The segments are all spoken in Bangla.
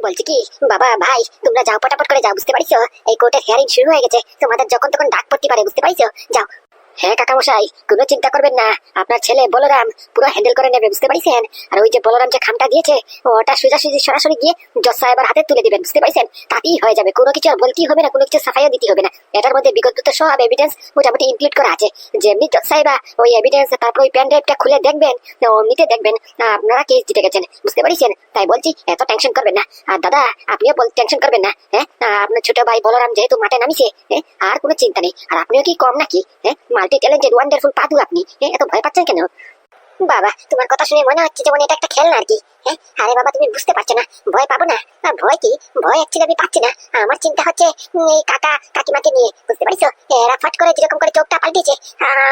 বলছি কি বাবা ভাই, তোমরা যাও, পটাপট করে যাও, বুঝতে পারছো এই কোর্টের হিয়ারিং শুরু হয়ে গেছে, তোমাদের যখন তখন ডাক পড়তে পারে, বুঝতে পারছো? যাও। হ্যাঁ কাকামশাই, কোনো চিন্তা করবেন না, আপনার ছেলে বলরাম পুরো হ্যান্ডেল করে নেবে, বুঝতে পারছেন? আর ওই যে বলরাম যে খামটা দিয়েছে ওটা সোজাসুজি সরাসরি গিয়ে জজ সাহেবের হাতে তুলে দিবেন, বুঝতে পারছেন? তাতেই হয়ে যাবে, কোনো কিছু আর বলতেই হবে না, কোনো কিছু সাফাইও দিতে হবে না। এটার মধ্যে বিগত সব এভিডেন্স মোটামুটি ইনক্লুড করা আছে। যেমনি জজ সাহেবা ওই এভিডেন্স তারপর ওই পেন ড্রাইভটা খুলে দেখবেন, অমনিতে দেখবেন আপনারা কেস জিতে গেছেন, বুঝতে পারছেন? তাই বলছি এত টেনশন করবেন না। আর দাদা আপনিও টেনশন করবেন না। হ্যাঁ, আপনার ছোট ভাই বলরাম যেহেতু মাঠে নামিছে, আর কোনো চিন্তা নেই। আর আপনিও কি কম নাকি? মাল্টি ট্যালেন্টেড ওয়ান্ডারফুল পাদু আপনি, এত ভয় পাচ্ছেন কেন? বাবা তোমার কথা শুনে মনে হচ্ছে যেমন এটা একটা খেলনা আর কি। আরে বাবা তুমি বুঝতে পারছো না, ভয় পাবো না। ভয় কি, ভয় অ্যাকচুয়ালি আমি পাচ্ছি না। আমার চিন্তা হচ্ছে এই কাকা কাকিমাকে নিয়ে, বুঝতে পারছো? এরা ফট করে যেরকম করে চোখটা পাল্টেছে,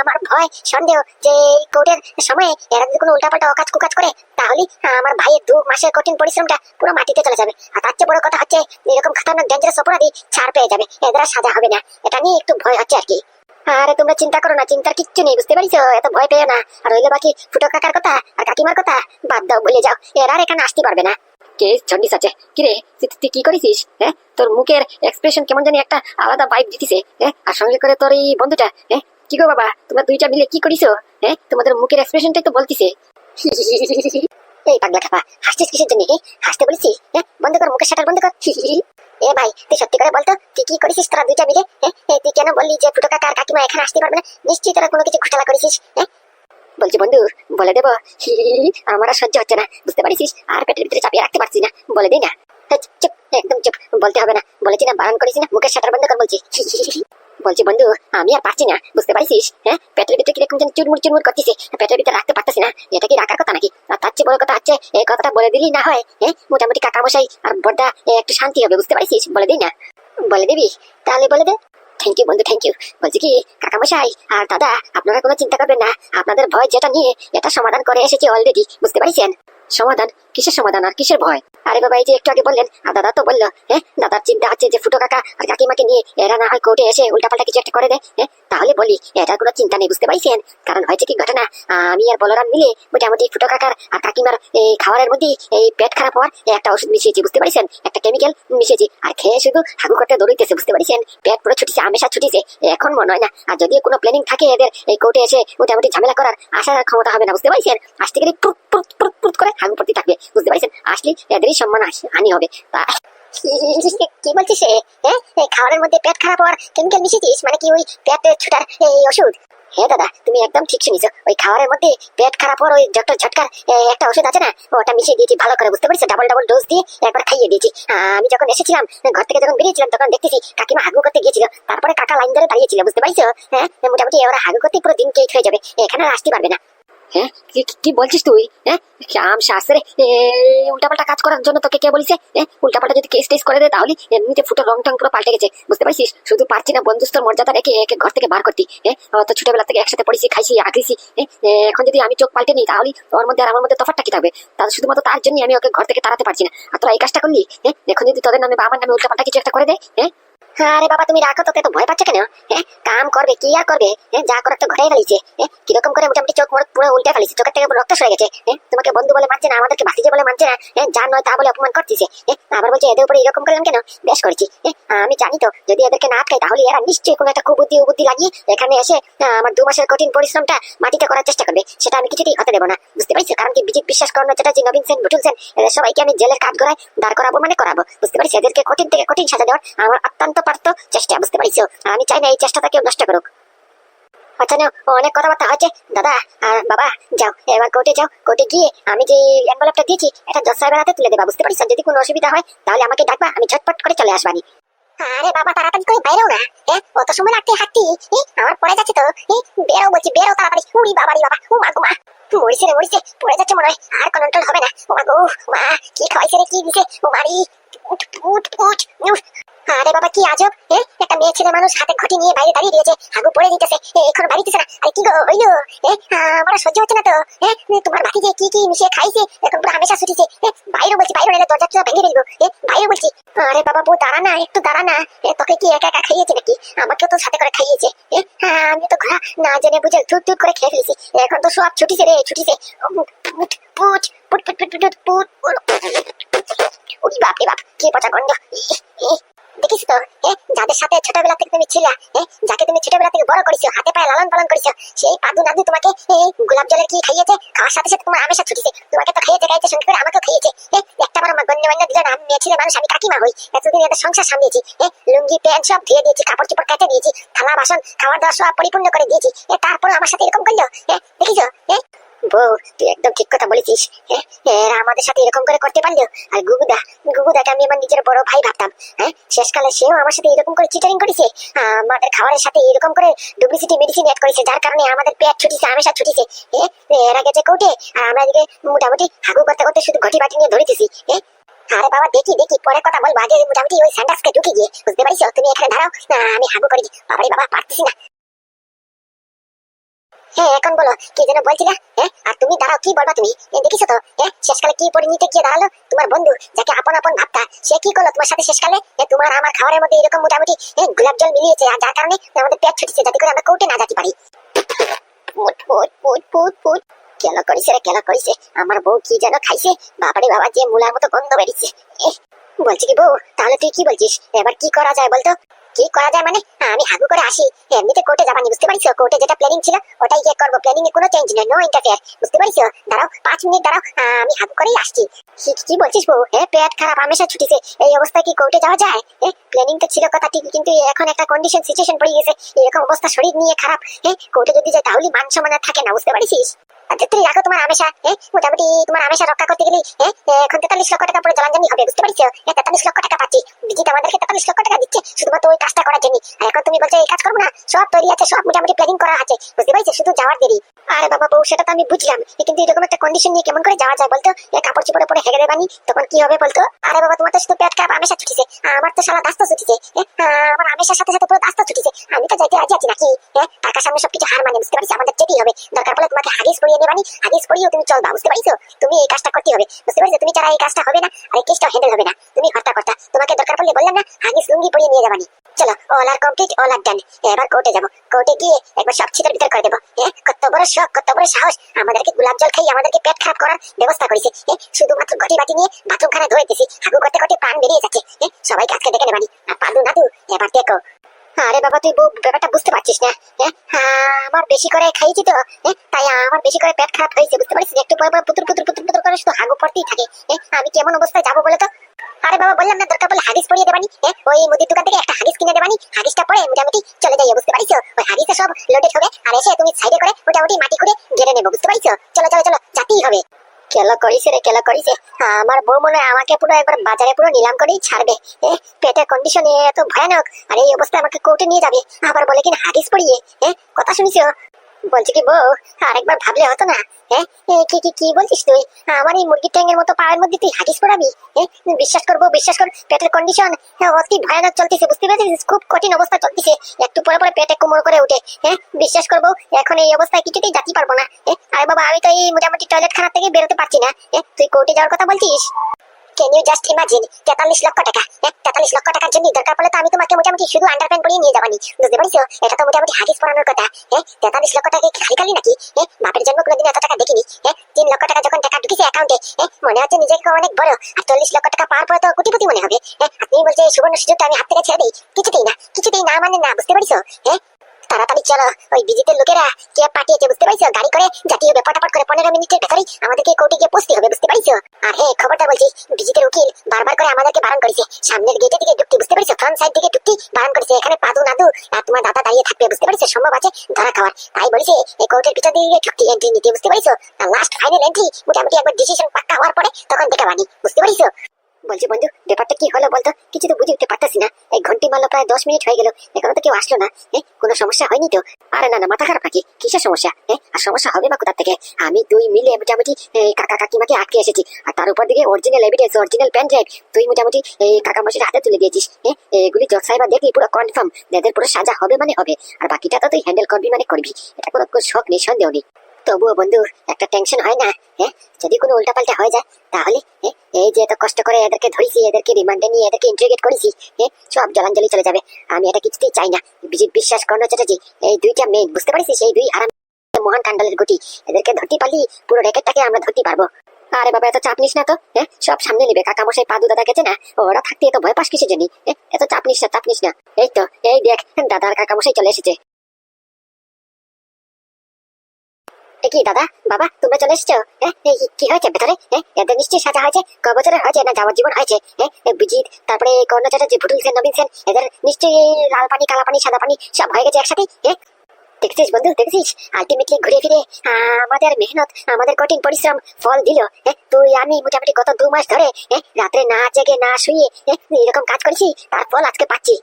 আমার ভয় সন্দেহ যে এই কোর্টের সময়ে এরা যদি কোনো উল্টাপাল্টা অকাজ কুকাজ করে, তাহলে আমার ভাইয়ের 2 মাসের কঠিন পরিশ্রমটা পুরো মাটিতে চলে যাবে। আর তার চেয়ে বড় কথা হচ্ছে এরকম খতরনাক ডেঞ্জারাস অপরাধী ছাড় পেয়ে যাবে, এদের আর সাজা হবে না। এটা নিয়ে একটু ভয় হচ্ছে আর কি। আরে তোমরা চিন্তা করো না, চিন্তার কিচ্ছু নেই, বুঝতে পারছো? এত ভয় পেও না। আর হইলে বাকি ফুটো কাকার কথা আর কাকিমার কথা বাদ দাও, ভুলে যাও, এরা আর এখানে আসতে পারবে না। কে চন্ডিস আছে কিরে, তুই কি করেছিস? তোর মুখের এক্সপ্রেশন কেমন জানি একটা আলাদা ভাইব দিতেছে। আর সঙ্গে করে তোর এই বন্ধুটা, কি গো বাবা তোমরা দুইটা মিলে কি করিছো? তোমাদের মুখের এক্সপ্রেশনটাই তো বলতিছে। এই পাগলা খাপা, হাসছিস কিসের জন্য? হাসতে বলেছি? বন্ধ কর, মুখের শাটার বন্ধ কর। এ ভাই তুই সত্যি করে বলতো তুই কি করেছিস তোরা দুইটা মিলে? তুই কেন বললি যে ফুটো কাকা আর কাকিমা এখানে আসতে পারবে না? নিশ্চয়ই তোরা কোনো কিছু ঘোটালা করেছিস। বলছি বন্ধু বলে দেবো, আমার আর সহ্য হচ্ছে না, বুঝতে পারছিস? আর পেটের ভিতরে চাপিয়ে রাখতে পারছি না, বলে দিই না? চুপ, একদম চুপ, বলতে হবে না, বলেছি না, বারণ করেছি না, মুখের শাটার বন্ধ কর বলছি। বলছি বন্ধু আমি আর পারছি না, বুঝতে পারছিস? পেটের ভিতরে কিরকম যেন চুরমুর চুরমুর করতেছে, পেটের ভিতরে রাখতে পারতেছি না। এটা কি রাখার কথা নাকি? আর তার চেয়ে বড় কথা হচ্ছে এই কথাটা বলে দিলি না হয়, মোটামুটি কাকামশাই আর বড়দা একটু শান্তি হবে, বুঝতে পারছিস? বলে দিই না? বলে দিবি? তাহলে বলে দে। থ্যাংক ইউ বন্ধু, থ্যাংক ইউ। বলছি কি কাকামশাই আর দাদা, আপনারা কোনো চিন্তা করবেন না, আপনাদের ভয় যেটা নিয়ে এটা সমাধান করে এসেছি অলরেডি, বুঝতে পারছেন? সমাধান? কিসের সমাধান আর কিসের ভয়? আরে বাবা এই যে একটু আগে বললেন, আর দাদা তো বললো, দাদার চিন্তা হচ্ছে যে ফুটো কাকা আর কাকিমাকে নিয়ে এরা না হয় কোর্টে এসে উল্টাপাল্টা কিছু একটা করে দেয়। তাহলে বলি এটার কোনো চিন্তা নেই, বুঝতে পারছেন? কারণ হয়েছে কি ঘটনা, আমি আর বলরাম মিলে মোটামুটি ফুটো কাকার আর কাকিমার এই খাবারের মধ্যে এই পেট খারাপ হওয়ার একটা ওষুধ মিশিয়েছি, বুঝতে পারছেন? একটা কেমিক্যাল মিশিয়েছি, আর খেয়ে শুধু হাগু করতে দৌড়িতেছে, বুঝতে পারছেন? পেট পুরো ছুটিছে, আমেশা ছুটিছে, এখন মনে হয় না। আর যদিও কোনো প্ল্যানিং থাকে এদের এই কোর্টে এসে মোটামুটি ঝামেলা করার আসার ক্ষমতা হবে না, বুঝতে পারছেন? আসতে গেলে পুরুত পুরুত পুরুত পুরুত করে হাগু পড়তে থাকবে, বুঝতে পারছেন? আসলে এদেরই সম্মান হানি হবে। কি বলছিস? খাবারের মধ্যে পেট খারাপ হওয়ার কেমিক্যাল মিশিয়েছিস মানে কি ওই পেট ছুটার এই ওষুধ? হ্যাঁ দাদা তুমি একদম ঠিক শুনিস, ওই খাবারের মধ্যে পেট খারাপ হওয়ার ওই ডক্টর ঝটকার একটা ওষুধ আছে না, ওটা মিশিয়ে দিয়েছি ভালো করে, বুঝতে পারছো? ডাবল ডাবল ডোজ দিয়ে একবার খাইয়ে দিয়েছি। আমি যখন এসেছিলাম ঘর থেকে যখন বেরিয়েছিলাম তখন দেখতেছি কাকিমা হাগু করতে গিয়েছিল, তারপরে কাকা লাইন ধরে দাঁড়িয়েছিল, বুঝতে পারছো? মোটামুটি ওরা হাগু করতে পুরো দিন কেট হয়ে যাবে, এখানে আর আসতে পারবে না। কি বলছিস তুই? আম শাস্ত্রে উল্টাপাল্টা কাজ করার জন্য তোকে কে বলিছে? উল্টাপাল্টা যদি কেস টেস করে দেয় তাহলে এমনিতে ফুটো রং টং পুরো পাল্টে গেছে, বুঝতে পারছিস? শুধু পারছি না বন্ধুত্বর মর্যাদা রেখে একে ঘর থেকে বার করতি। তো ছোটবেলা থেকে একসাথে পড়েছি, খাইছি, আগেছি। এখন যদি আমি চোখ পাল্টে নিই তাহলে ওর মধ্যে আর আমার মধ্যে তফাৎটা কি থাকবে? তাহলে শুধুমাত্র তার জন্য আমি ওকে ঘর থেকে তাড়াতে পারছি না। আর তোরা এই কাজটা করলি, এখন যদি তোদের নামে বা আমার নামে উল্টাপাল্টা কিছু একটা করে দেয়? আরে বাবা তুমি রাখো, তোকে তো ভয় পাচ্ছ কেন? কাম করবে কি আর করবে, যা করার তো ঘরে ফেলিছে। কিরকম করে মোটামুটি চোখ মোড় পুরো উল্টে ফেলিছে, চোখের থেকে রক্ত সরে গেছে। তোমাকে বন্ধু বলে মানছে না, আমাদেরকে ভাতিজে বলে মানছে না, যা নয় তা বলে অপমান করতেছে। আবার বলছে এদের উপরে এরকম করলেন কেন? বেশ করেছি। আমি জানি তো যদি এদেরকে না আটকাই তাহলে এরা নিশ্চয়ই কোনো একটা কুবুদ্ধি উবুদ্ধি লাগিয়ে এখানে এসে আমার 2 মাসের কঠিন পরিশ্রমটা মাটিতে করার চেষ্টা করবে, সেটা আমি কিছুতেই হতে দেবো না, বুঝতে পারছি? কারণ কি বিজেপি বিশ্বাস করানো চ্যাটার্জি, নবীন সেন, বুটুল সেন, এদের সবাইকে আমি জেলের কাঠ গড়ায় দাঁড় করাবো মানে করাবো, বুঝতে পারছি? এদেরকে কঠিন থেকে কঠিন সাজা দেওয়ার আমার অত্যন্ত পারত চেষ্টা, বুঝতে পারছো? আমি চাই না এই চেষ্টাটা কেউ নষ্ট করুক। আচ্ছা না অনেক কথাবার্তা হচ্ছে দাদা আর বাবা, যাও এবার কোর্টে যাও, কোর্টে গিয়ে আমি যে এনভেলপটা দিয়েছি এটা জজ সাহেবের হাতে তুলে দেবা, বুঝতে পারছো? যদি কোনো অসুবিধা হয় তাহলে আমাকে ডাকবা, আমি ঝটপট করে চলে আসবানি। আরে বাবা তাড়াতাড়ি করে বাইরেও না, অত সময় লাগতে হাঁটতি, আমার পড়ে যাচ্ছে তো, বেরো বলছি, বেরো তাড়াতাড়ি। উড়ি বাবারি বাবা, ও মা গো মা, মরিছে রে মরিছে, পড়ে যাচ্ছে মনে হয়, আর কন্ট্রোল হবে না। ও মা গো মা, কি খাইছে রে, কি দিছে ও মারি, উঠ উঠ উঠ। আরে বাবা কি আজব, একটা মেয়ে ছেলে মানুষ হাতে ঘটি নিয়ে বাইরে দাঁড়িয়ে দিয়েছে, হাগু পড়ে দিতেছে, এখন বাড়িতেছে না। আরে কি গো হইলো? আমার সহ্য হচ্ছে না তো। তোমার ভাতিজে কি কি মিশিয়ে খাইছে, এখন পুরো হামেশা ছুটিছে। বাইরে বলছি, বাইরে এলে দরজা ভেঙে ফেলবো। বাইরে বলছি। আরে বাবা বউ দাঁড়া না, একটু দাঁড়া না। তোকে কি একা একা খাইয়েছে নাকি? আমাকেও তো সাথে করে খাইয়েছে। আমি তো ঘোড়া না জেনে বুঝে ধুত ধুত করে খেয়ে ফেলেছি, এখন তো সব ছুটিছে রে, ছুটিছে। পুট পুট পুট পুট পুট পুট পুট। বাপরে বাপ, কি পচা গন্ধ। দেখিস তো যাদের সাথে ছোটবেলা থেকে তুমি ছিলা, যাকে তুমি ছোটবেলা থেকে বড় করেছো, হাতে পায়ে লালন পালন করেছো, সেই পাদু নাদু তোমাকে গোলাপ জলের কি খাইয়েছে? খাওয়ার সাথে সাথে তোমার আমেশা ছুটিছে, তোমাকে তো খাইয়েছে খাইয়েছে, সঙ্গে করে আমাকেও খাইয়েছে। একটা বার আমার গণ্য মান্য দিল না, আমি মেয়ে ছেলে মানুষ, আমি কাকিমা হই, এতদিন এদের সংসার সামলিয়েছি, লুঙ্গি প্যান্ট সব ধুয়ে দিয়েছি, কাপড় চোপড় কেটে দিয়েছি, থালা বাসন খাওয়ার দাওয়ার সব পরিপূর্ণ করে দিয়েছি, তারপর আমার সাথে এরকম করলো। দেখিছো বউ, তুই একদম ঠিক কথা বলেছিস। এরা আমাদের সাথে এরকম করে করতে পারলো। আর গুগুদাকে আমি আমার নিজের বড় ভাই ভাবতাম। শেষকালে সেও আমার সাথে এরকম করে চিটারিং করেছে, আমাদের খাবারের সাথে এরকম করে ডুপ্লিসিটি মেডিসিন অ্যাড করেছে, যার কারণে আমাদের পেট ছুটিছে, আমেশা ছুটিছে। এরা গেছে কোর্টে, আর আমরা এদিকে মোটামুটি হাগু করতে করতে শুধু ঘটি বাটি নিয়ে ধরিতেছি। আরে বাবা, দেখি পরে কথা বলবো, আগে মোটামুটি ওই স্যান্ডাসকে ঢুকে গিয়ে, বুঝতে পারছো? তুমি এখানে দাঁড়াও, আমি হাগু করি। বাবারে বাবা, পারতেছি না। এখন বলো কি যেন বলছিলে? আর তুমি দাঁড়াও, কি বলবা তুমি? দেখিছো তো শেষকালে কি পরিণতি গিয়ে দাঁড়ালো? তোমার বন্ধু যাকে আপন আপন ভাবতা, সে কি করলো তোমার সাথে শেষকালে? তোমার আমার খাবারের মধ্যে এরকম মোটামুটি গোলাপ জল মিলিয়েছে, আর যার কারণে আমাদের পেট ছুটিছে, যাতে করে আমরা কোর্টে না যেতে পারি। Foot foot foot foot foot, কেন করিস রে, কেন করিস? আমার বউ কি যেন খাইছে, বাবারে বাবা, যে মুলার মতো গন্ধ বেরিয়েছে। বলছি কি বউ, তাহলে তুই কি বলছিস? এবার কি করা যায় বলতো? কি করা যায় মানে? আমি হাগু করে আসি, এমনিতে কোর্টে যাবানি, বুঝতে পারিস? কোর্টে যেটা প্ল্যানিং ছিল ওটাই গিয়ে করবো, প্ল্যানিং এ কোনো চেঞ্জ নেই, নো ইন্টারফেয়ার, বুঝতে পারিস? দাঁড়াও 5 মিনিট দাঁড়াও, আমি হাগু করেই আসছি। কি বলছিস বউ? পেট খারাপ, আমেশা ছুটিছে, এই অবস্থায় কি কোর্টে যাওয়া যায়? প্ল্যানিং তো ছিল কথা ঠিক, কিন্তু এখন একটা কন্ডিশন সিচুয়েশন পড়ে গেছে, এরকম অবস্থা শরীর নিয়ে খারাপ, কোর্টে যদি যায় তাহলে মান সম্মান আর থাকে না, বুঝতে পারিস? আচ্ছা তুমি রাখো তোমার আমেশা, মোটামুটি তোমার আমেশা রক্ষা করতে গেলে এখন 43 লক্ষ টাকা পুরো জলাঞ্জলি হবে, বুঝতে পারিস? 43 লক্ষ টাকা পাচ্ছি, বিজিত আমাদেরকে 43 লক্ষ টাকা দিচ্ছে শুধুমাত্র ওই কাজটা করার জন্য। আর এখন তুমি বলছো এই কাজ করবো না? সব তৈরি আছে, সব মোটামুটি প্ল্যানিং করা আছে, বুঝতে পারিস? শুধু যাওয়ার দেরি। আরে বাবা বউ, সেটা তো আমি বুঝলাম, কিন্তু এরকম একটা কন্ডিশন নিয়ে কেমন করে যাওয়া যায় বলতো? কাপড় চোপড়ে পরে হেগে দেবানি, তখন কি হবে বলতো? আরে বাবা, তোমার তো শুধু পেট খারাপ, আমেশা ছুটিছে, আমার তো সারা দাস্ত ছুটিছে, আমার আমেশার সাথে সাথে পুরো দাস্ত ছুটিছে, আমি তো যাইতে রাজি আছি নাকি? টাকার সামনে সবকিছু হার মানে, বুঝতে পারিস? আমাদের যেতেই হবে, দরকার পড়লে তোমাকে হাগিস পরিয়ে নেবানি, হাগিস পরিয়েও তুমি চলবা, বুঝতে পারিস? তুমি এই কাজটা করতে হবে, বুঝতে পারিস? তুমি ছাড়া এই কাজটা হবে না, আর এই কেসটা হ্যান্ডেল হবে না। তুমি কর্তা, তোমাকে দরকার পড়লে বললাম না, হাগিস লুঙ্গি পরিয়ে নিয়ে যাবানি। চলো, অল আর কমপ্লিট, অল আর ডান। এবার কোর্টে যাবো, কোর্টে গিয়ে একবার সব ছিটার ভিতর করে দেবো। কত বড় শখ, কত বড় সাহস, আমাদেরকে গোলাপ জল খাই আমাদেরকে পেট খারাপ করার ব্যবস্থা করেছে। শুধুমাত্র ঘটি বাটি নিয়ে বাথরুম খানা ধরেতেছি, হাগু করতে করতে প্রাণ বেরিয়ে যাচ্ছে। সবাইকে আজকে দেখে নেবানি। আর পাদু নাদু, এবার দেখো। আরে বাবা, তুই ব্যাপারটা বুঝতে পারছিস না? আমার বেশি করে খাইছি তো, তাই আমার বেশি করে পেট খারাপ হয়েছে, বুঝতে পারছিস? একটু পর পর পুতুর পুতুর পুতুর পুতুর করে শুধু হাগু পড়তেই থাকে। আমি কেমন অবস্থায় যাবো বলে তো? আরে বাবা, বললাম না, দরকার পড়লে হাগিস পরিয়ে দেবানি, ওই মুদির দোকান থেকে একটা হাগিস কিনে দেবানি, হাগিসটা পরে মোটামুটি চলে যাই, বুঝতে পারিস? ওই হাগিসে সব লোডেড হবে, আর এসে তুমি সাইডে করে মোটামুটি মাটি করে ঘিরে নেবো, বুঝতে পারিস? চলো চলো চলো, যাতেই হবে। কেলা করিস রে, কেলা করিস। আমার বউ মনে হয় আমাকে পুরো একবার বাজারে পুরো নিলাম করেই ছাড়বে। পেটের কন্ডিশন এত ভয়ানক, আর এই অবস্থায় আমাকে কোর্টে নিয়ে যাবে, আবার বলে কিনা হাগিস পরিয়ে। কথা শুনিস? বলছি কি বউ, আরেকবার ভাবলে হতো না? কি বলছিস তুই? আমার এই মুরগির ট্যাঙ্গের মতো পায়ের মধ্যে তুই হাগিস পড়াবি? বিশ্বাস কর, পেটের কন্ডিশন অতি ভয়ানক চলতেছে, বুঝতে পারছিস? খুব কঠিন অবস্থা চলতেছে, একটু পরে পরে পেটে কোমর করে উঠে। বিশ্বাস করবো, এখন এই অবস্থায় কিছুতেই যেতে পারবো না। আরে বাবা, আমি তো এই মোটামুটি টয়লেট খানা থেকে বেরোতে পারছি না। তুই কোর্টে যাওয়ার কথা বলছিস? ক্যান ইউ জাস্ট ইমাজিন, 43 লক্ষ টাকা। 43 লক্ষ টাকার জন্য দরকার পড়লে তো আমি তোমাকে মোটামুটি শুধু আন্ডারপ্যান্ট পরিয়ে নিয়ে যাবানি, বুঝতে পারছো? এটা তো মোটামুটি হাগিস পরানোর কথা। 43 লক্ষ টাকা কি খালি খালি নাকি? বাপের জন্ম কোনোদিন এত টাকা দেখিনি। 3 লক্ষ টাকা যখন টাকা ঢুকেছে অ্যাকাউন্টে, মনে হচ্ছে নিজেকে অনেক বড়, আর 40 লক্ষ টাকা পাওয়ার পরে তো কোটিপতি মনে হবে। আপনি বলছে এই সুবর্ণ সুযোগটা আমি হাত থেকে ছেড়ে দিই? কিছুতেই না মানে না, বুঝতে পারছো? তাড়াতাড়ি চলো, ওই বিজিতের লোকেরা ক্যাব পাঠিয়েছে, বুঝতে পারছো? গাড়ি করে জাতি হবে, পটাপট করে 15 মিনিটের ভেতরেই আমাদেরকে কোর্টে গিয়ে পৌঁছতে হবে, বুঝতে পারছো? আর খবরটা বলছি, বিজিতের উকিল বারবার করে আমাদেরকে বারণ করেছে সামনের গেটে দিকে ঢুকতে, বুঝতে পারছো? ফ্রন্ট সাইড দিকে ঢুকতে বারণ করেছে। এখানে পাদু নাদু আর তোমার দাদা দাঁড়িয়ে থাকবে, বুঝতে পারছো? সম্ভব আছে ধরা খাওয়ার, তাই বলেছে এই কোর্টের ভিতর দিকে ঢুকতে, এন্ট্রি নিতে, বুঝতে পারছো? আর লাস্ট ফাইনাল এন্ট্রি মোটামুটি একবার ডিসিশন পাক্কা হওয়ার পরে তখন দেখে বানি, বুঝতে পারছো? বলছি বন্ধু, ব্যাপারটা কি হলো বলতো? কিছু তো বুঝে উঠতে পারতেছি না। এই ঘন্টি মারলো, প্রায় 10 মিনিট হয়ে গেল, এখনো তো কেউ আসলো না। কোনো সমস্যা হয়নি তো? আরে না, মাথা খারাপ নাকি? কিসের সমস্যা? আর সমস্যা হবে বা কোথা থেকে? আমি তুই মিলে মোটামুটি কাকা কাকিমাকে আটকে এসেছি, আর তার উপর দিকে original evidence, original pen drive তুই মোটামুটি এই কাকা মাসির হাতে তুলে দিয়েছিস। এগুলি জজ সাহেবা দেখি পুরো কনফার্ম, এদের পুরো সাজা হবে মানে হবে, আর বাকিটা তো তুই হ্যান্ডেল করবি মানে করবি, এটা কোনো শখ নেই, সন্দেহ নেই। তবুও বন্ধু, একটা টেনশন হয় না? যদি কোনো উল্টাপাল্টা হয়ে যায় তাহলে? এই যে এত কষ্ট করে এদেরকে ধরেছি, এদেরকে রিমান্ডে নিয়ে এদেরকে ইন্টারোগেট করেছি, সব জলাঞ্জলি চলে যাবে। আমি এটা কিছুতেই চাই না। বিজিত বিশ্বাস, কর্ণ চ্যাটার্জি, এই দুইটা মেইন, বুঝতে পারিস? এই দুই হারাম মহান কান্ডালের গুটি, এদেরকে ধরতে পারলি পুরো র্যাকেটটাকে আমরা ধরতে পারবো। আরে বাবা এত চাপ নিস না তো, সব সামনে নিবে। কাকামশাই পাদু দাদা গেছে না, ওরা থাকতে এত ভয় পাস কিসের জন্য? এত চাপ নিস না, চাপ নিস না। এই তো, এই দেখ দাদার কাকামশাই চলে এসেছে। কি দাদা বাবা তোমরা চলে এসেছো? কি হয়েছে ভেতরে? এদের নিশ্চয়ই সাজা হয়েছে। ক বছরের হয়েছে না যাওয়ার জীবন হয়েছে? বিজিত, তারপরে কর্ণ চ্যাটার্জি, ভুটুল সেন, নবীন সেন, এদের নিশ্চয়ই লাল পানি, কালা পানি, সাদা পানি সব হয়ে গেছে একসাথে। দেখছিস বন্ধু, দেখছিস আলটিমেটলি ঘুরে ফিরে আমাদের মেহনত, আমাদের কঠিন পরিশ্রম ফল দিল। তুই আমি মোটামুটি গত 2 মাস ধরে রাত্রে না জেগে না শুয়ে এরকম কাজ করেছি, তার ফল আজকে পাচ্ছি।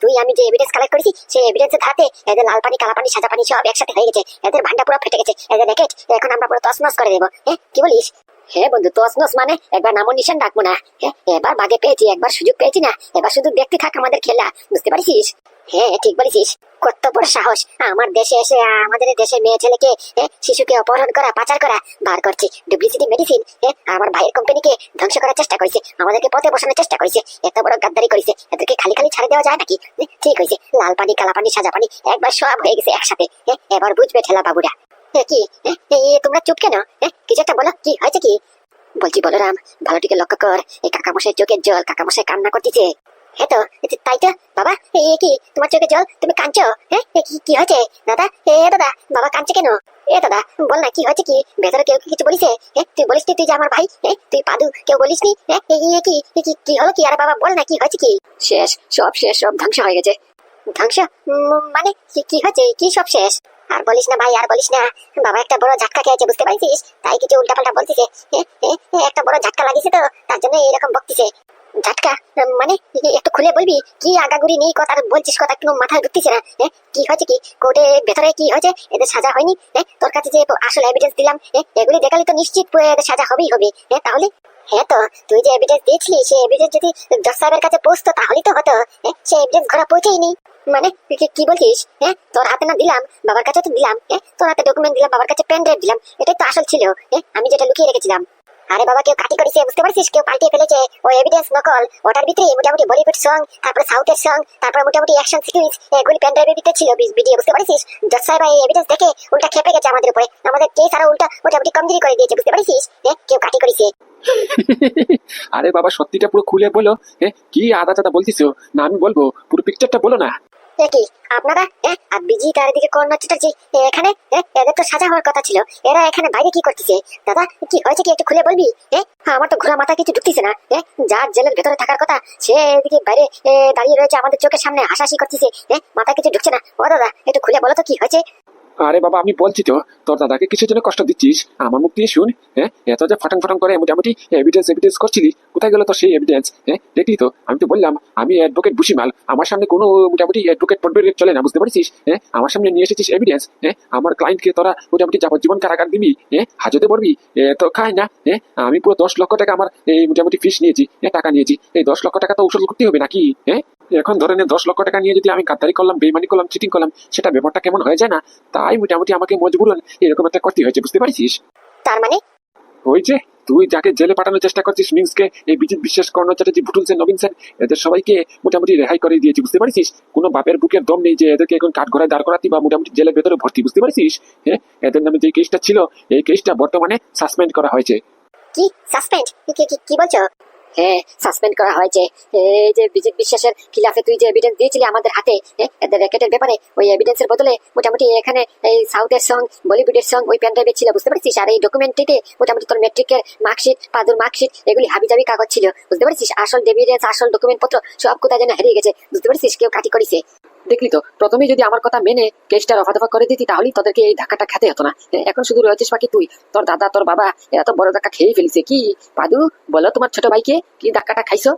তুই আমি যে এভিডেন্স কালেক্ট করেছি সেই এভিডেন্সের ধাতে এদের লাল পানি, কালা পানি, সাদা পানি সব একসাথে হয়ে গেছে। এদের ভান্ডা পুরো ফেটে গেছে, এদের র্যাকেট এখন আমরা পুরো তছনছ করে দেবো। কি বলিস? হ্যাঁ বন্ধু, তছনছ মানে একবার নামও নিশান ডাকবো না। এবার বাগে পেয়েছি, একবার সুযোগ পেয়েছি না, এবার শুধু দেখতে থাক আমাদের খেলা, বুঝতে পারছিস? হ্যাঁ ঠিক বলেছিস। কত বড় সাহস আমার দেশে এসে আমাদের দেশের মেয়ে ছেলেকে, শিশুকে অপহরণ করা, পাচার করা, বার করছে ডুপ্লিসিটি মেডিসিন। আমার ভাইয়ের কোম্পানিকে ধ্বংস করার চেষ্টা করেছে, আমাদেরকে পথে বসানোর চেষ্টা করেছে, এত বড় গাদ্দারি করেছে। এদেরকে খালি খালি ছাড়ে দেওয়া যায় নাকি? ঠিক হয়েছে, লাল পানি, কালা পানি, সাদা পানি একবার সব হয়ে গেছে একসাথে। এবার বুঝবে ঠেলা বাবুরা। কি তোমরা চুপ কেন? কিছু একটা বলো, কি হয়েছে কি? বলছি বলরাম, ভালোটিকে লক্ষ্য কর, এই কাকামশাই চোখের জল, কাকামশাই কান্না করতেছে। তো তাই তো বাবা, কি তোমার চোখে জল, তুমি কাঁদছো? কি হয়েছে দাদা? দাদা বাবা কাঁদছে কেন? দাদা বল না কি হয়েছে, কি ভেতরে কেউ কিছু বলিছে? তুই বলিস তুই যে আমার ভাই, তুই পাদু, কেউ বলিস নি? কি হলো কি? আরে বাবা বল না কি হয়েছে কি? শেষ, সব শেষ, সব ধ্বংস হয়ে গেছে। ধ্বংস মানে কি হয়েছে? কি সব শেষ? আর বলিস না ভাই, আর বলিস না। বাবা একটা বড় ঝাটকা খেয়েছে, বুঝতে পারছিস, তাই কিছু উল্টাপাল্টা বলতেছে। একটা বড় ঝাটকা লাগিয়েছে তো, তার জন্য এরকম বকতেছে। ঝাটকা মানে একটু খুলে বলবি? কি আগাগুড়ি নেই কথা বলছিস, কথা একটু মাথায় ঢুকতেছে না। কি হয়েছে কি? কোর্টে ভেতরে কি হয়েছে? এদের সাজা হয়নি? তোর কাছে যে আসল এভিডেন্স দিলাম, এগুলি দেখালে তো নিশ্চিত এদের সাজা হবেই হবে। তাহলে তো তুই যে এভিডেন্স দিয়েছিলি সেই এভিডেন্স যদি জজ সাহেবের কাছে পৌঁছতো তাহলেই তো হতো। সেই এভিডেন্স ঘরে পৌঁছেইনি মানে কি বলছিস? তোর হাতে না দিলাম, বাবার কাছে তো দিলাম। তোর হাতে ডকুমেন্ট দিলাম, বাবার কাছে পেন ড্রাইভ দিলাম, এটাই তো আসল ছিল। আমি যেটা লুকিয়ে রেখেছিলাম। আরে বাবা কেউ কাটি করেছে, বুঝতে পারছিস, কেউ পাল্টিয়ে ফেলেছে। ও এভিডেন্স নকল। ওটার ভিতরে মোটামুটি বলিউড সং, তারপরে সাউথের সং, তারপরে মোটামুটি অ্যাকশন সিকুয়েন্স, এগুলি পেন ড্রাইভের ভিতরে ছিল ভিডিও, বুঝতে পারছিস? জজ সাহেব এই এভিডেন্স দেখে উল্টা খেপে গেছে আমাদের উপরে, আমাদের কেস আরো উল্টা মোটামুটি কমজোরি করে দিয়েছে, বুঝতে পারছিস? কেউ কাটি করেছে। আরে বাবা সত্যিটা পুরো খুলে বলো, কি আদা চাদা বলতিছো না? আমি বলবো, পুরো পিকচারটা বলো না। কি আপনারা আর বিজি তার দিকে কর্ণ চ্যাটার্জি এখানে, এদের তো সাজা হওয়ার কথা ছিল, এরা এখানে বাইরে কি করতেছে? দাদা কি হয়েছে কি একটু খুলে বলবি? আমার তো ঘোরা মাথা কিছু ঢুকতেছে না। যার জেলের ভেতরে থাকার কথা সে এদিকে বাইরে দাঁড়িয়ে রয়েছে, আমাদের চোখের সামনে হাসাহাসি করতেছে। মাথা কিছু ঢুকছে না। ও দাদা একটু খুলে বলো তো কি হয়েছে? আরে বাবা আমি বলছি তো, তোর দাদাকে কিছুর জন্য কষ্ট দিচ্ছিস, আমার মুখ দিয়ে শুন। এত যে ফাটাং ফাটাং করে মোটামুটি এভিডেন্স করছিলি, কোথায় গেল তো সেই এভিডেন্স? দেখলি তো, আমি তো বললাম আমি অ্যাডভোকেট বুসিমাল, আমার সামনে কোনো মোটামুটি অ্যাডভোকেট পড়বে চলে না, বুঝতে পারছিস? আমার সামনে নিয়ে এসেছিস এভিডেন্স। আমার ক্লায়েন্টকে তোরা মোটামুটি যাবজ্জীবন কারাগার দিবি, হাজতে পড়বি, তো খাই না। আমি পুরো 10 লক্ষ টাকা আমার এই মোটামুটি ফিস নিয়েছি, টাকা নিয়েছি, এই 10 লক্ষ টাকা তো উসুল করতে হবে নাকি? এখন ধরে নে 10 লক্ষ টাকা নিয়ে যদি আমি গাদ্দারি করলাম, বেইমানি করলাম, চিটিং করলাম, সেটা ব্যাপারটা কেমন হয়ে যায় না? তাই মোটামুটি আমাকে মজবুরন এরকম একটা করতে হয়েছে, বুঝতে পারছিস? তার মানে ওই যে তুই যাকে জেলে পাঠানোর চেষ্টা করছিস, মিন্সকে, এই বিজিত বিশ্বাস, কর্ণ চ্যাটার্জি, ভুটুল সেন, নবীন সেন, এদের সবাইকে মোটামুটি রেহাই করে দিয়েছি, বুঝতে পারছিস? কোনো বাপের বুকের দম নেই যে এদেরকে এখন কাঠ ঘোড়ায় দাঁড় করাতি বা মোটামুটি জেলের ভেতরে ভর্তি, বুঝতে পারছিস? এদের নামে যে কেসটা ছিল এই কেসটা বর্তমানে সাসপেন্ড করা হয়েছে। কি সাসপেন্ড? কি বলছো? সাসপেন্ড করা হয়েছে। এই যে বিজিত বিশ্বাসের খিলাফে তুই যে এভিডেন্স দিয়েছিলি আমাদের হাতে, এদের র্যাকেটের ব্যাপারে, ওই এভিডেন্সের বদলে মোটামুটি এখানে এই সাউথের সং, বলিউডের সং ওই পেন ড্রাইভে ছিল, বুঝতে পারছিস? আর এই ডকুমেন্টটিতে মোটামুটি তোর ম্যাট্রিকের মার্কশিট, পাদুর মার্কশিট, এগুলি হাবিজাবি কাগজ ছিল, বুঝতে পারছিস? আসল এভিডেন্স, আসল ডকুমেন্ট পত্র সব কোথায় যেন হারিয়ে গেছে, বুঝতে পারছিস? কেউ কাটি করেছে। দেখলি তো, প্রথমে যদি আমার কথা মেনে কেসটা রফা দফা করে দিতি তাহলেই তোদেরকে এই ধাক্কাটা খেতে হতো না। এখন শুধু রয়েছিস বাকি তুই, তোর দাদা, তোর বাবা এত বড় ধাক্কা খেয়ে ফেলিছে। কি পাদু বলো তোমার ছোট ভাইকে, কি ধাক্কাটা খাইছো?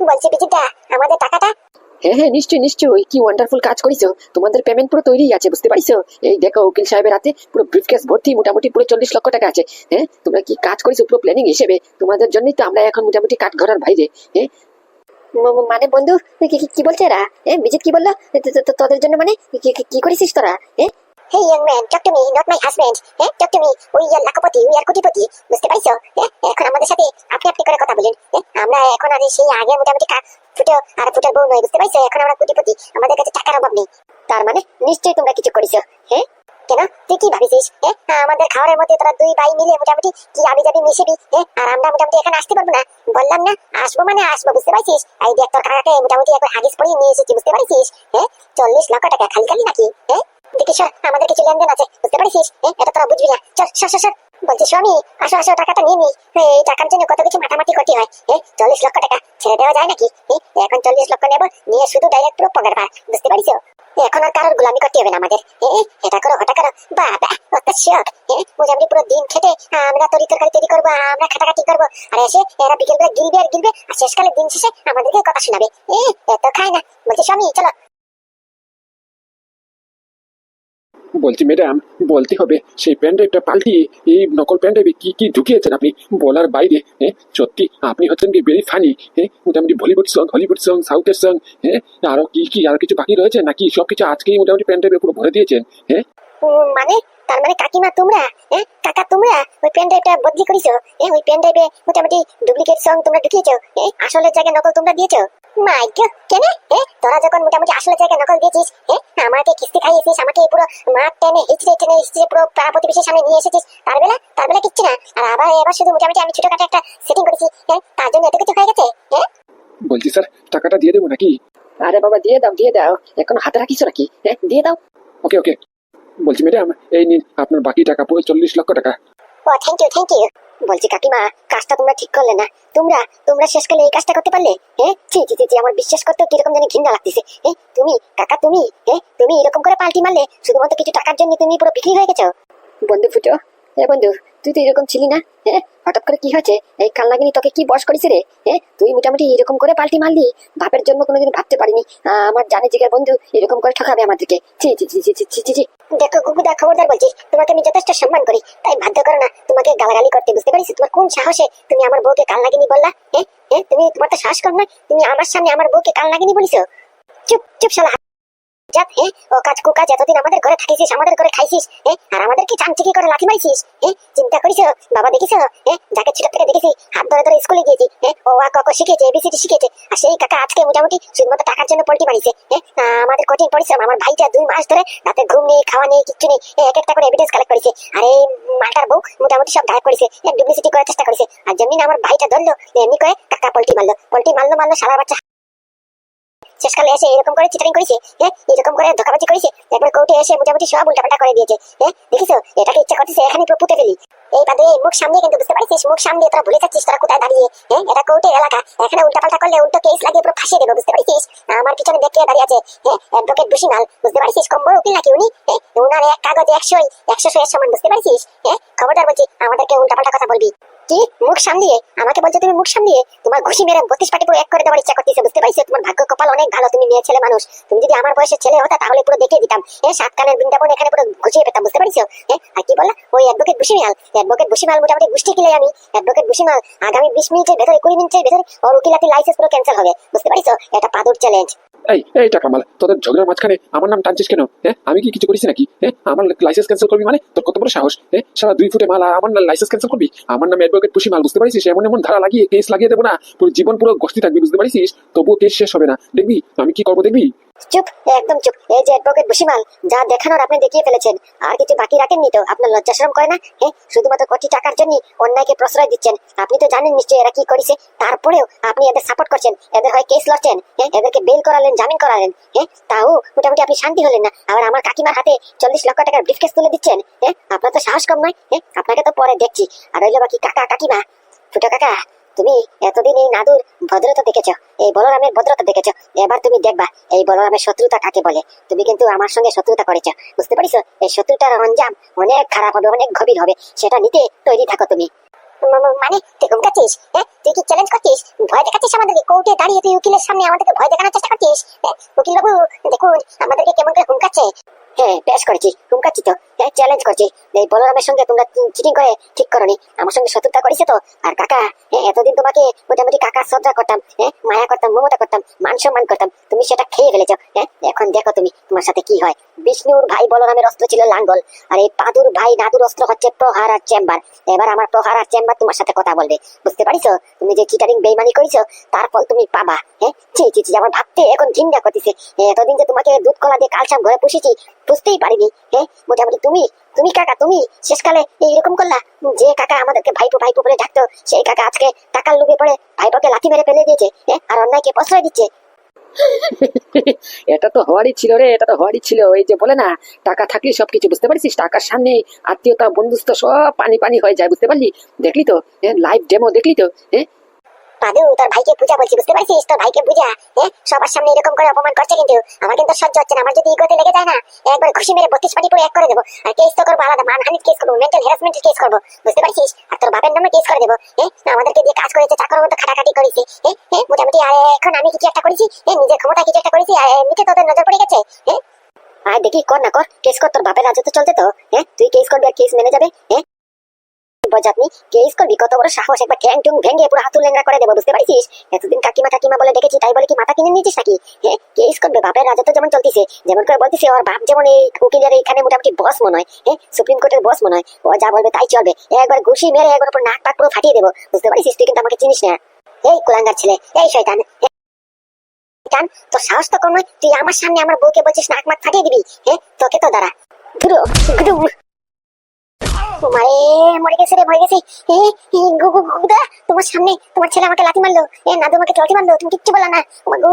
বলছি বিজিতদা আমাদের টাকাটা? হ্যাঁ নিশ্চয়ই, কি ওয়ান্ডারফুল কাজ করেছো। তোমাদের পেমেন্ট পুরো তৈরি আছে, বুঝতে পারছো? এই দেখো উকিল সাহেবের হাতে পুরো ব্রিফকেস ভর্তি মোটামুটি পুরো 40 লক্ষ টাকা আছে। তোমরা কি কাজ করেছো পুরো প্ল্যানিং হিসেবে, তোমাদের জন্যই তো আমরা এখন মোটামুটি কাঠ ঘরার বাইরে। মানে বন্ধু কি বলছে এরা? বিজিত কি বললো তোদের জন্য? মানে কি করেছিস তোরা? Hey young man, talk to me, not my husband. Talk to me. We are lakhpati, we are কোটিপতি, বুঝতে পারছো? এখন আমাদের সাথে আপনি আপনি করে কথা বলেন। আমরা এখন আর সেই আগে মোটামুটি ফুটোর বউ নয়, বুঝতে পারছো? এখন আমরা কোটিপতি, আমাদের কাছে টাকার অভাব নেই। তার মানে নিশ্চয়ই তোমরা কিছু করেছো। কেন তুই কি ভাবিছিস আমাদের খাবারের মধ্যে তোরা দুই ভাই মিলে মোটামুটি কি আবি যাবি মিশিবি আর আমরা মোটামুটি এখানে আসতে পারবো না? বললাম না আসবো মানে আসবো, বুঝতে পারছিস? এই দেখ তোর কাকাকে মোটামুটি একবার হাগিস পরিয়ে নিয়ে এসেছি, বুঝতে পারছিস? 40 লক্ষ টাকা খালি খালি নাকি? দেখি সর, আমাদের কিছু লেনদেন আছে, বুঝতে পারছিস? এটা তোরা বুঝবি না, চল সর সর সর। বলছি স্বামী, আসো আসো, টাকাটা নিয়ে নি। এই টাকার জন্য কত কিছু মাথামাতি করতে হয়। 40 লক্ষ টাকা ছেড়ে দেওয়া যায় নাকি? এখন 40 লক্ষ নেবো, নিয়ে শুধু ডাইরেক্ট পুরো পকেট ভাড়, বুঝতে পারিস? এখন আর কারোর গোলামি করতে হবে না আমাদের। এটা করো ওটা করো, বাবা কত শখ। মোটামুটি পুরো দিন খেটে আমরা তরকারি তৈরি করবো, আমরা খাটাখাটি করবো, আর এসে এরা বিকেল বেলা গিলবে আর গিলবে, আর শেষকালে দিন শেষে আমাদেরকে কথা শোনাবে। এত খায় না। বলছি স্বামী চলো। বলছি ম্যাডাম, বলতে হবে সেই প্যান ড্রাইভটা পাল্টিয়ে এই নকল প্যান ড্রাইভে কি কি ঢুকিয়েছেন আপনি বলার বাইরে। সত্যি আপনি হচ্ছেন কি ভেরি ফানি। মোটামুটি বলিউড সং, হলিউড সং, সাউথের সং, আরো কি কি আর কিছু বাকি রয়েছে নাকি সবকিছু আজকেই মোটামুটি প্যান ড্রাইভে পুরো ভরে দিয়েছেন? মানে তার মানে কাকিমা তোমরা, কাকা তোমরা ওই পেন ড্রাইভটা বদলি করিছো? ওই পেন ড্রাইভে মোটামুটি ডুপ্লিকেট সং তোমরা ঢুকিয়েছো, আসলের জায়গায় নকল তোমরা দিয়েছো? মাই গড, কেন? তোরা যখন মোটামুটি আসলের জায়গায় নকল দিয়েছিস, আমাকে কিস্তি খাইয়েছিস, আমাকে পুরো মাঠ টেনে হিচড়ে টেনে হিচড়ে পুরো পাড়া প্রতিবেশীর সামনে নিয়ে এসেছিস, তার বেলা কিচ্ছু না, আর আবার এবার শুধু মোটামুটি আমি ছোটখাটো একটা সেটিং করেছি, তার জন্য এত কিছু হয়ে গেছে। বলছি স্যার, টাকাটা দিয়ে দেবো নাকি? আরে বাবা দিয়ে দাও, এখন হাতে রাখিস নাকি? দিয়ে দাও। ওকে ওকে। বলছি ম্যাডাম, এই নিন আপনার বাকি টাকা, পুরো 40 লক্ষ টাকা। ও থ্যাংক ইউ থ্যাংক ইউ। বলছি কাকিমা, কাজটা তোমরা ঠিক করলে না। তোমরা শেষকালে এই কাজটা করতে পারলে? ছি ছি ছি, আমার বিশ্বাস করতে কিরকম জানি ঘৃণা লাগতেছে। তুমি কাকা, তুমি এরকম করে পাল্টি মারলে শুধুমাত্র কিছু টাকার জন্য? তুমি পুরো বিক্রি হয়ে গেছো। বন্ধু ফুটো, বন্ধু তুই তো এরকম ছিলি না, হঠাৎ করে কি হয়েছে? এই কালনাগিনী তোকে কি বশ করেছে রে? তুই মোটামুটি এরকম করে পাল্টি মারলি, বাপের জন্য কোনোদিন ভাবতে পারিনি আমার জানে জিগার বন্ধু এরকম করে ঠকাবে আমাদেরকে। ছি ছি ছি ছি ছি ছি ছি। দেখো গুগুদা, খবরদার বলছি, তোমাকে আমি যথেষ্ট সম্মান করি, তাই বাধ্য করো না তোমাকে গালাগালি করতে, বুঝতে পারিস? তোমার কোন সাহসে তুমি আমার বউকে কালনাগিনী বললা? তুমি, তোমার তো সাহস কম নয়, তুমি আমার সামনে আমার বউকে কালনাগিনী বলিস? চুপ চুপ শালা জাত। ও কাজ কুকাজ, এতদিন আমাদের ঘরে থাকিছিস, আমাদের ঘরে খাইছিস, আর আমাদেরকে চামচিকি করে লাথি মারিছিস। চিন্তা করিস বাবা? দেখিস যাকে ছোট থেকে দেখেছি হাত ধরে ধরে স্কুলে গিয়েছি, ও আ ক খ শিখেছে, এবিসিডি শিখেছে, আর সেই কাকা আজকে মোটামুটি শুধুমাত্র টাকার জন্য পল্টি মারিছে। আমাদের কঠিন পরিশ্রম, আমার ভাইটা 2 মাস ধরে রাতে ঘুম নেই, খাওয়া নেই, কিচ্ছু নেই, এক একটা করে এভিডেন্স কালেক্ট করেছে, আর এই মালটার বউ মোটামুটি সব গায়েব করেছে, ডুপ্লিসিটি করার চেষ্টা করেছে, আর যেমনি আমার ভাইটা ধরলো এমনি করে কাকা পল্টি মারলো শালা বাচ্চা। শেষকালে এসে এরকম করে চিটারিং করেছে, এরকম করে ধোকাবাজি করেছে, একবার কোর্টে এসে মোটামুটি সব উল্টাপাল্টা করে দিয়েছে। দেখিছো, এটাকে ইচ্ছা করতেছে এখানে পুরো পুঁতে ফেলি। এই বাদে মুখ সামনে, কিন্তু বুঝতে পারছিস, মুখ সামনে তোরা ভুলে যাচ্ছিস তোরা কোথায় দাঁড়িয়ে। এটা কোর্টের এলাকা, এখানে উল্টাপাল্টা করলে উল্টো কেস লাগিয়ে পুরো ফাঁসিয়ে দেবো, বুঝতে পারছিস? আমার পিছনে দেখে দাঁড়িয়ে আছে অ্যাডভোকেট বুশিমাল, বুঝতে পারছিস? কম বড় উকিল নাকি উনি? উনার এক কাগজে 100 এর সমান, বুঝতে পারছিস? খবরদার বলছি, আমাদেরকে উল্টাপাল্টা কথা বলবি। কি মুখ সামলিয়ে আমাকে বলছো? তুমি মুখ সামলিয়ে তোমার ঘুষি মেরে 32 পাটি পুরো এক করে দেওয়ার ইচ্ছা করতেছে, বুঝতে পারছো? তোমার ভাগ্য কপাল অনেক ভালো, তুমি মেয়ে ছেলে মানুষ। তুমি যদি আমার বয়সের ছেলে হতা তাহলে পুরো দেখিয়ে দিতাম, 7 কানের বৃন্দাবন এখানে পুরো ঘুষিয়ে পেতাম, বুঝতে পারছো? আর কি বললা ওই অ্যাডভোকেট বুশিমাল মোটামুটি গুষ্টি কিলে আমি। অ্যাডভোকেট বুশিমাল আগামী 20 মিনিটের ভেতরে, 20 মিনিটের ভেতরে ওর উকিলাতি লাইসেন্স পুরো ক্যান্সেল হবে, বুঝতে পারছো? এটা পাদুর চ্যালেঞ্জ। এই টাকা মাল, তোদের ঝগড়ার মাঝখানে আমার নাম টানছিস কেন? আমি কি কিছু করেছি নাকি? আমার লাইসেন্স ক্যান্সেল করবি মানে? তোর কত বড় সাহস? সারা 2 ফুটে মাল আর আমার লাইসেন্স ক্যান্সেল করবি? আমার নাম অ্যাডভোকেট পুষি মাল, বুঝতে পারিস? এমন এমন ধারা লাগিয়ে কেস লাগিয়ে দেবো না, পুরো জীবন পুরো গস্তি থাকবি, বুঝতে পারিস? তবুও কেস শেষ হবে না, দেখবি আমি কি করবো, দেখবি। চুপ, একদম চুপ। এই যে অ্যাডভোকেট বুশিমাল, যা দেখানোর আপনি দেখিয়ে ফেলেছেন, আর কিছু বাকি রাখেননি তো? আপনার লজ্জা শরম করে না? শুধুমাত্র কোটি টাকার জন্য অন্যায়কে প্রশ্রয় দিচ্ছেন। আপনি তো জানেন নিশ্চয়ই এরা কি করেছে, তারপরেও আপনি এদের সাপোর্ট করছেন, এদের হয় কেস লড়ছেন, এদেরকে বেল করালেন, জামিন করালেন, তাও মোটামুটি আপনি শান্তি হলেন না, আবার আমার কাকিমার হাতে 40 লক্ষ টাকার ব্রিফকেস তুলে দিচ্ছেন। আপনার তো সাহস কম নয়। আপনাকে তো পরে দেখছি। আর হইলো বাকি কাকা কাকিমা, ছোট কাকা, তুমি এতদিন এই নাদুর ভদ্রতা দেখেছো, এই বলরামের ভদ্রতা দেখেছো, এবার তুমি দেখবা এই বলরামের শত্রুতা কাকে বলে। তুমি কিন্তু আমার সঙ্গে শত্রুতা করেছো, বুঝতে পারিস? এই শত্রুতার অঞ্জাম অনেক খারাপ হবে, অনেক গভীর হবে, সেটা নিতে তৈরি থাকো তুমি। মানে তুই হুমকাচ্ছিস? তুই কি চ্যালেঞ্জ করছিস? ভয় দেখাচ্ছিস আমাদেরকে? কোর্টে দাঁড়িয়ে তুই উকিলের সামনে আমাদেরকে ভয় দেখানোর চেষ্টা করছিস? উকিল বাবু দেখুন আমাদেরকে কেমন করে হুমকাচ্ছে। বেশ করেছি, হুমকাচ্ছি তো, চ্যালেঞ্জ করছি। এই বলরামের সঙ্গে তোমরা চিটিং করে ঠিক করনি, আমার সঙ্গে শত্রুতা করেছে তো। আর কাকা, এতদিন তোমাকে মোটামুটি কাকা শ্রদ্ধা করতাম, মায়া করতাম, মমতা করতাম, মান সম্মান করতাম, তুমি সেটা খেয়ে ফেলেছো। এখন দেখো তুমি, তোমার সাথে কি হয়। বিষ্ণুর ভাই বলরামের অস্ত্র ছিল লাঙ্গল, আর এই পাদুর ভাই নাদুর অস্ত্র হচ্ছে প্রহার আর চেম্বার। এবার আমার প্রহার আর চেম্বার তোমার সাথে কথা বলবে, বুঝতে পারিস? তুমি যে চিটারিং বেইমানি করেছো তার ফল তুমি পাবা। ছি ছি ছি, আমার ভাবতে এখন ঘৃণা করতেছে। এতদিন যে তোমাকে দুধ কলা দিয়ে কালচাম ঘরে পুষেছি, বুঝতেই পারিনি। মোটামুটি তুমি তুমি কাকা তুমি শেষকালে এইরকম করলা। যে কাকা আমাদেরকে ভাইপো ভাইপো বলে ডাকতো, সেই কাকা আজকে টাকার লোভে পড়ে ভাইপোকে লাথি মেরে ফেলে দিয়েছে, আর অন্যায়কে প্রশ্রয় দিচ্ছে। এটা তো হওয়ারই ছিল রে, এটা তো হওয়ারই ছিল। এই যে বলে না, টাকা থাকলে সবকিছু, বুঝতে পারছিস? টাকার সামনে আত্মীয়তা বন্ধুত্ব সব পানি পানি হয়ে যায়, বুঝতে পারলি? দেখলি তো লাইভ ডেমো, দেখলি তো? পাদু, তোর ভাইকে পূজা বলছি, বুঝতে পারছিস? তোর ভাইকে পূজা সবার সামনে এরকম করে অপমান করছে, কিন্তু আমার কিন্তু সহ্য হচ্ছে না। আমার যদি ইগোতে লেগে যায় না, একবার ঘুষি মেরে 32 পাটি পুরো এক করে দেবো। আর কেস তো করবো আলাদা, মানহানির কেস করবো, মেন্টাল হ্যারাসমেন্টের কেস করবো, বুঝতে পারছিস? আর তোর বাপের নামে কেস করে দেবো। আমাদেরকে দিয়ে কাজ করেছে, চাকর মতো খাটাখাটি করেছি, মোটামুটি। আর এখন আমি কিছু একটা করেছি, নিজের ক্ষমতা কিছু একটা করেছি, আর এমনিতে তোদের নজর পড়ে গেছে। আর দেখি, কর না কর, কেস কর, তোর বাপের রাজত্ব চলছে তো। তুই কেস করবি আর কেস মেনে যাবে। বজাতনি, কেস করবি? কত বড় সাহস! একবার ঠ্যাং টুং ভেঙে পুরো হাতুল লেঙ্গা করে দেবো, বুঝতে পারছিস? এতদিন কাকিমা কাকিমা বলে ডেকেছি, তাই বলে কি মাথা কিনে নিয়েছিস নাকি? কেস করবে? বাপের রাজত্ব যেমন চলতিছে, যেমন করে বলতিছে ওর বাপ যেমন এই উকিলের এখানে মোটামুটি বস মনে হয়, সুপ্রিম কোর্টের বস মনে হয়। ও যা বলবে তাই চলবে। একবার ঘুষি মেরে একবার উপর নাক পাক পুরো ফাটিয়ে দেবো, বুঝতে পারছিস? তুই কিন্তু আমাকে চিনিস না। এই কুলাঙ্গার ছেলে, এই শয়তান, তোর সাহস তো কম নয়। তুই আমার সামনে আমার বউকে বলছিস নাক মাক ফাটিয়ে দিবি? তোকে তো দাঁড়া। ধুরো গুদুম। মারে, মরে গেছে রে, মরে গেছে। গুদা, তোমার সামনে তোমার ছেলে আমাকে লাথি মারলো, নাদু আমাকে লাথি মারলো, তুমি কিচ্ছু বললা না। ও মা গো।